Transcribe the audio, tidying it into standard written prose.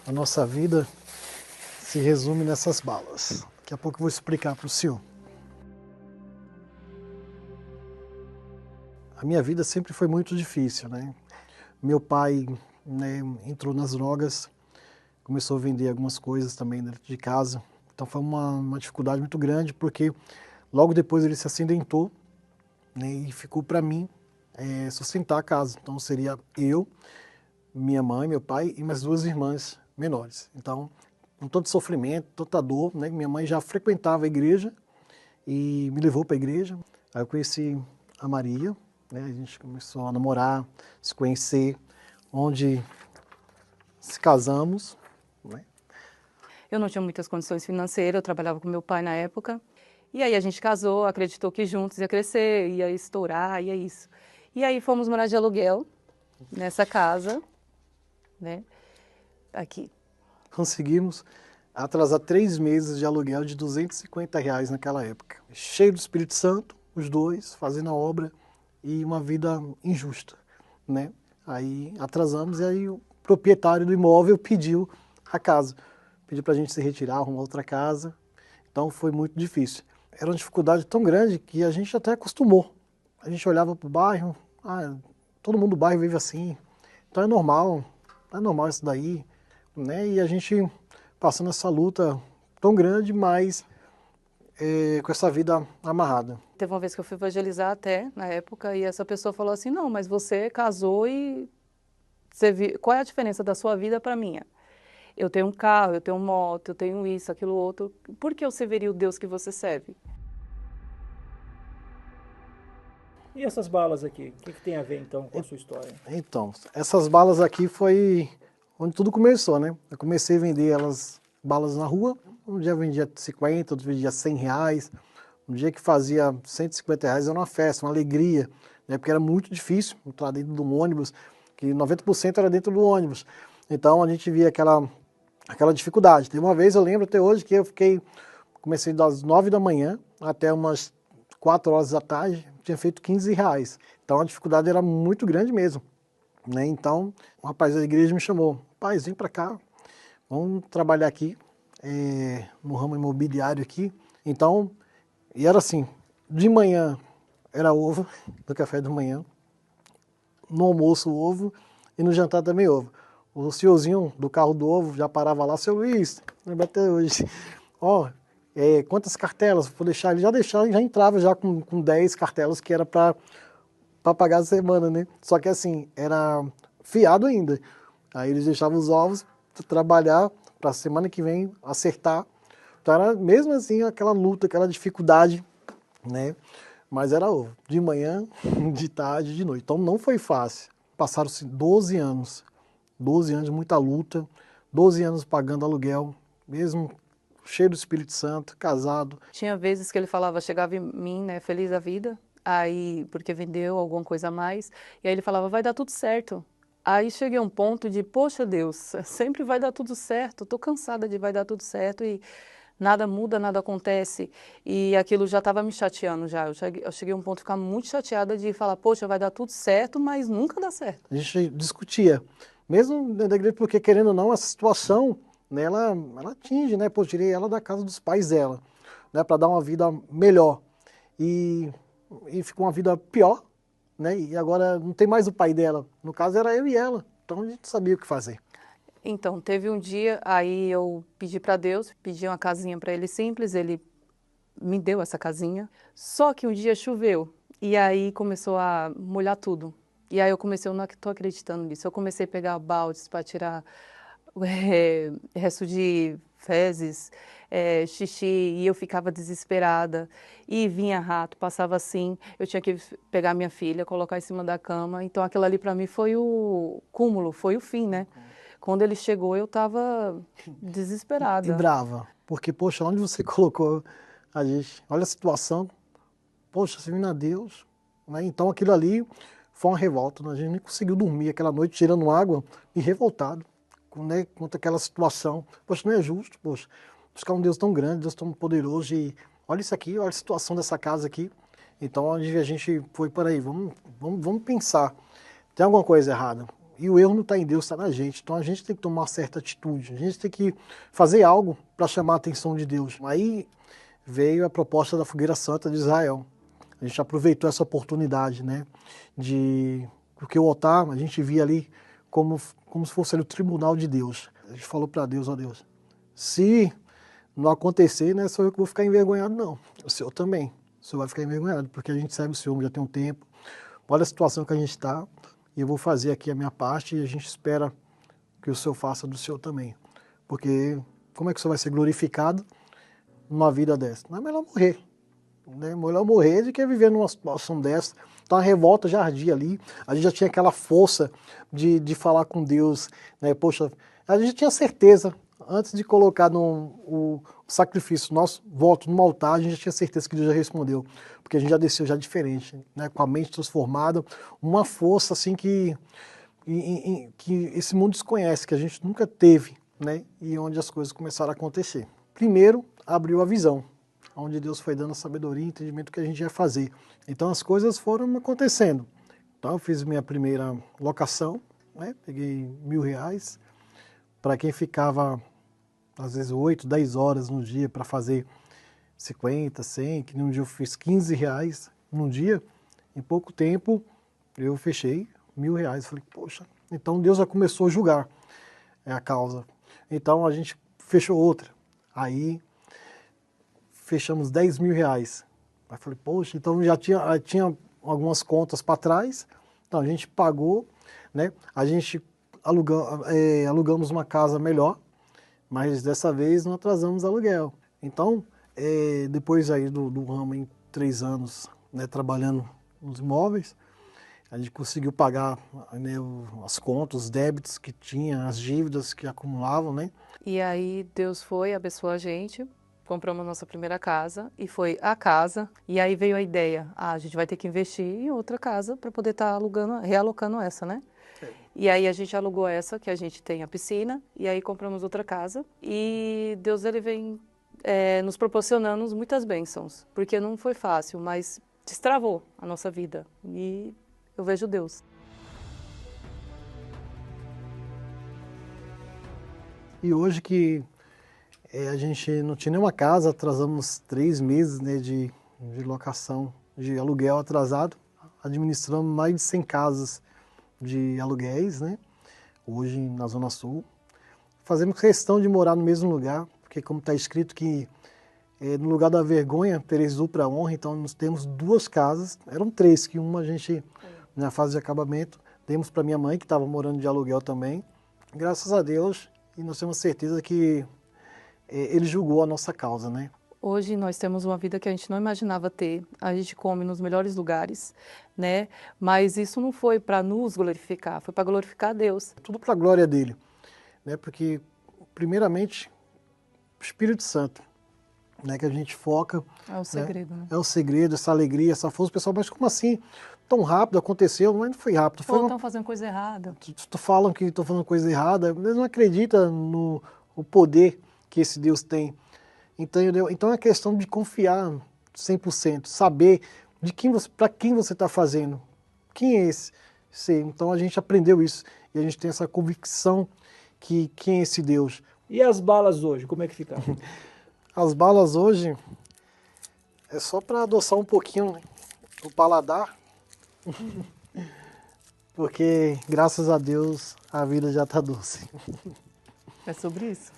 A nossa vida se resume nessas balas. Daqui a pouco eu vou explicar para o senhor. A minha vida sempre foi muito difícil, né? Meu pai, né, entrou nas drogas, começou a vender algumas coisas também dentro de casa. Então foi uma dificuldade muito grande, porque logo depois ele se acidentou, né, e ficou para mim sustentar a casa. Então seria eu, minha mãe, meu pai e minhas duas irmãs menores. Então, com todo sofrimento, tanta dor, né? Minha mãe já frequentava a igreja e me levou para a igreja. Aí eu conheci a Maria, né? A gente começou a namorar, se conhecer, onde se casamos, né? Eu não tinha muitas condições financeiras, eu trabalhava com meu pai na época. E aí a gente casou, acreditou que juntos ia crescer, ia estourar, ia isso. E aí fomos morar de aluguel nessa casa, né? Aqui. Conseguimos atrasar 3 meses de aluguel de R$ 250 naquela época. Cheio do Espírito Santo, os dois, fazendo a obra e uma vida injusta, né? Aí atrasamos e aí o proprietário do imóvel pediu a casa. Pediu para a gente se retirar, arrumar outra casa. Então foi muito difícil. Era uma dificuldade tão grande que a gente até acostumou. A gente olhava para o bairro, todo mundo do bairro vive assim, então é normal isso daí, né? E a gente passando essa luta tão grande, mas com essa vida amarrada. Teve uma vez que eu fui evangelizar até, na época, e essa pessoa falou assim, não, mas você casou e qual é a diferença da sua vida para a minha? Eu tenho um carro, eu tenho moto, eu tenho isso, aquilo outro. Por que eu serviria o Deus que você serve? E essas balas aqui, o que tem a ver então com a sua história? Então, essas balas aqui foi onde tudo começou, né? Eu comecei a vender elas, balas na rua. Um dia eu vendia 50, outro vendia R$ 100. Um dia que fazia R$ 150 era uma festa, uma alegria, né? Porque era muito difícil entrar dentro de um ônibus, que 90% era dentro do ônibus. Então a gente via aquela dificuldade. Teve uma vez, eu lembro até hoje, que comecei das 9 da manhã até umas 4 horas da tarde, tinha feito R$ 15. Então a dificuldade era muito grande mesmo, né? Então um rapaz da igreja me chamou, pai, vem para cá, vamos trabalhar aqui, no ramo imobiliário aqui. Então, e era assim, de manhã era ovo, no café da manhã, no almoço ovo e no jantar também ovo. O senhorzinho do carro do ovo já parava lá, seu Luiz, lembra até hoje, ó, quantas cartelas, vou deixar, ele já entrava já com 10 cartelas que era para pagar a semana, né? Só que assim, era fiado ainda. Aí eles deixavam os ovos para trabalhar para a semana que vem acertar. Então era mesmo assim aquela luta, aquela dificuldade, né? Mas era ovo, de manhã, de tarde, de noite. Então não foi fácil. Passaram-se 12 anos. 12 anos de muita luta, 12 anos pagando aluguel, mesmo cheio do Espírito Santo, casado. Tinha vezes que ele falava, chegava em mim, né, feliz da vida, aí, porque vendeu alguma coisa a mais, e aí ele falava, vai dar tudo certo. Aí cheguei a um ponto de, poxa Deus, sempre vai dar tudo certo, tô cansada de vai dar tudo certo e nada muda, nada acontece. E aquilo já estava me chateando já. Eu cheguei a um ponto de ficar muito chateada de falar, poxa, vai dar tudo certo, mas nunca dá certo. A gente discutia, mesmo dentro da igreja, porque querendo ou não, essa situação, né, ela atinge, né? Pô, tirei ela da casa dos pais dela, né, para dar uma vida melhor. E ficou uma vida pior, né? E agora não tem mais o pai dela. No caso era eu e ela. Então a gente sabia o que fazer. Então, teve um dia, aí eu pedi para Deus, pedi uma casinha para ele simples, ele me deu essa casinha. Só que um dia choveu e aí começou a molhar tudo. E aí eu comecei, eu não estou acreditando nisso. Eu comecei a pegar baldes para tirar resto de fezes, xixi, e eu ficava desesperada. E vinha rato, passava assim, eu tinha que pegar minha filha, colocar em cima da cama. Então aquilo ali para mim foi o cúmulo, foi o fim, né? Quando ele chegou, eu estava desesperada. E brava, porque, poxa, onde você colocou a gente? Olha a situação, poxa, servindo a Deus, né? Então aquilo ali foi uma revolta, né? A gente nem conseguiu dormir aquela noite tirando água e revoltado, né, contra aquela situação. Poxa, não é justo, poxa, buscar um Deus tão grande, Deus tão poderoso e olha isso aqui, olha a situação dessa casa aqui. Então a gente foi por aí, vamos pensar, tem alguma coisa errada. E o erro não está em Deus, está na gente. Então a gente tem que tomar uma certa atitude, a gente tem que fazer algo para chamar a atenção de Deus. Aí veio a proposta da Fogueira Santa de Israel. A gente aproveitou essa oportunidade, né? Porque o altar, a gente via ali como se fosse ali o tribunal de Deus. A gente falou para Deus, ó Deus, se não acontecer, não é só eu que vou ficar envergonhado, não. O Senhor também. O Senhor vai ficar envergonhado, porque a gente serve o Senhor já tem um tempo. Olha a situação que a gente está, e eu vou fazer aqui a minha parte, e a gente espera que o Senhor faça do Senhor também. Porque como é que o Senhor vai ser glorificado numa vida dessa? Não é melhor morrer. Né? Melhor morrer do que viver numa situação dessa. Então a revolta já ardia ali, a gente já tinha aquela força de falar com Deus, né? Poxa, a gente tinha certeza, antes de colocar o sacrifício, nosso voto no altar, a gente já tinha certeza que Deus já respondeu, porque a gente já desceu já diferente, né? Com a mente transformada, uma força assim que esse mundo desconhece, que a gente nunca teve, né? E onde as coisas começaram a acontecer. Primeiro, abriu a visão, onde Deus foi dando a sabedoria e entendimento que a gente ia fazer. Então as coisas foram acontecendo. Então eu fiz minha primeira locação, né? Peguei R$1.000, para quem ficava às vezes 8, 10 horas no dia para fazer 50, 100, que num dia eu fiz R$15 num dia, em pouco tempo eu fechei R$1.000. Falei, poxa, então Deus já começou a julgar a causa. Então a gente fechou outra. Aí fechamos R$10.000. Aí falei, poxa, então já tinha algumas contas para trás, então a gente pagou, né? A gente alugamos uma casa melhor, mas dessa vez não atrasamos aluguel. Então, depois aí do ramo em 3 anos, né, trabalhando nos imóveis, a gente conseguiu pagar, né, as contas, os débitos que tinha, as dívidas que acumulavam, né? E aí Deus foi, abençoou a gente, compramos nossa primeira casa e foi a casa. E aí veio a ideia, a gente vai ter que investir em outra casa para poder estar realocando essa, né? E aí a gente alugou essa, que a gente tem a piscina, e aí compramos outra casa. E Deus, ele vem nos proporcionando muitas bênçãos, porque não foi fácil, mas destravou a nossa vida. E eu vejo Deus. E hoje que a gente não tinha nenhuma casa, atrasamos 3 meses, né, de locação, de aluguel atrasado, administramos mais de 100 casas de aluguéis, né, hoje na Zona Sul. Fazemos questão de morar no mesmo lugar, porque como está escrito que no lugar da vergonha tereis dupla honra, então nós temos 2 casas, eram 3, que uma a gente, na fase de acabamento, demos para minha mãe, que estava morando de aluguel também. Graças a Deus, e nós temos certeza que ele julgou a nossa causa, né? Hoje nós temos uma vida que a gente não imaginava ter, a gente come nos melhores lugares, né? Mas isso não foi para nos glorificar, foi para glorificar a Deus. Tudo para a glória dele, né? Porque, primeiramente, o Espírito Santo, né? Que a gente foca. É o segredo, né? É o segredo, essa alegria, essa força. Pessoal, mas como assim? Tão rápido aconteceu? Mas não foi rápido. Ou estão fazendo coisa errada. Falam que estão fazendo coisa errada, eles não acreditam no poder que esse Deus tem. Então é questão de confiar 100%, saber para quem você está fazendo, quem é esse ser. Então a gente aprendeu isso e a gente tem essa convicção que quem é esse Deus. E as balas hoje, como é que ficaram? As balas hoje é só para adoçar um pouquinho, né, o paladar, porque graças a Deus a vida já está doce. É sobre isso.